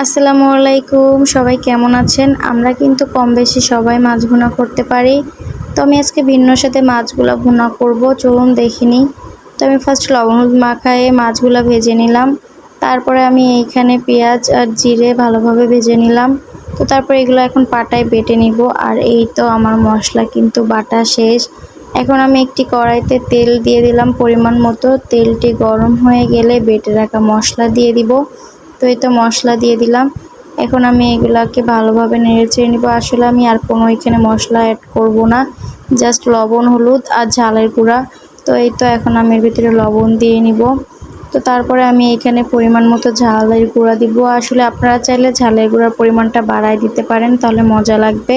আসসালামু আলাইকুম, সবাই কেমন আছেন? আমরা কিন্তু কম বেশি সবাই মাছ ভুনা করতে পারি। তো আমি আজকে ভিন্ন সাথে মাছগুলো ভুনা করব, চলুন দেখে নিই। তো আমি ফার্স্ট লবণ হলুদ মাখায়ে মাছগুলো ভেজে নিলাম। তারপরে আমি এইখানে পেঁয়াজ আর জিরে ভালোভাবে ভেজে নিলাম। তো তারপরে এগুলো এখন পাটায় বেটে নিব। আর এই তো আমার মশলা কিন্তু বাটা শেষ। এখন আমি একটি কড়াইতে তেল দিয়ে দিলাম পরিমাণ মতো। তেলটি গরম হয়ে গেলে বেটে রাখা মশলা দিয়ে দিব। তো এই তো মশলা দিয়ে দিলাম। এখন আমি এগুলাকে ভালোভাবে নেড়েচেড়ে নিব। আসলে আমি আর কোনো এখানে মশলা অ্যাড করব না, জাস্ট লবণ হলুদ আর ঝালের গুঁড়া। তো এই তো এখন আমি এর ভিতরে লবণ দিয়ে নিব। তো তারপরে আমি এখানে পরিমাণ মতো ঝালের গুঁড়া দিব। আসলে আপনারা চাইলে ঝালের গুঁড়ার পরিমাণটা বাড়ায় দিতে পারেন, তাহলে মজা লাগবে।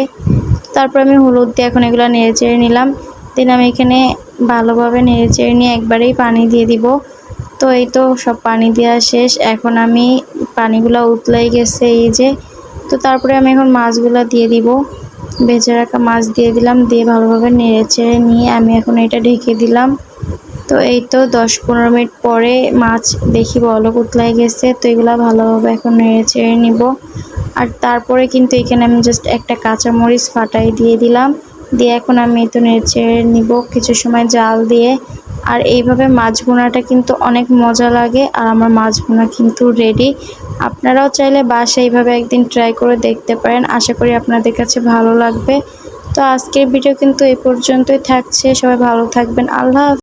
তারপর আমি হলুদ দিয়ে এখন এগুলো নেড়েচেড়ে নিলাম। দেন আমি এখানে ভালোভাবে নেড়েচেড়ে নিয়ে একবারেই পানি দিয়ে দিব। তো এই তো সব পানি দেওয়া শেষ। এখন আমি পানিগুলো উতলাই গেছে এই যে। তো তারপরে আমি এখন মাছগুলো দিয়ে দিব। ভেজে রাখা মাছ দিয়ে দিলাম, দিয়ে ভালোভাবে নেড়েচেড়ে নিয়ে আমি এখন এটা ঢেকে দিলাম। তো এই তো 10-15 মিনিট পরে মাছ দেখি বলক উতলাই গেছে। তো এগুলো ভালোভাবে এখন নেড়েচেড়ে নিব। আর তারপরে কিন্তু এখানে আমি জাস্ট একটা কাঁচামরিচ ফাটাই দিয়ে দিলাম। দিয়ে এখন আমি তো নেড়েচেড়ে নিব কিছু সময় জাল দিয়ে। আর এইভাবে মাছ ভুনাটা কিন্তু অনেক মজা লাগে। আর আমার মাছ ভুনা কিন্তু রেডি। আপনারাও চাইলে বাসায় এইভাবে একদিন ট্রাই করে দেখতে পারেন। আশা করি আপনাদের কাছে ভালো লাগবে। তো আজকের ভিডিও কিন্তু এই পর্যন্তই থাকছে। সবাই ভালো থাকবেন। আল্লাহ হাফেজ।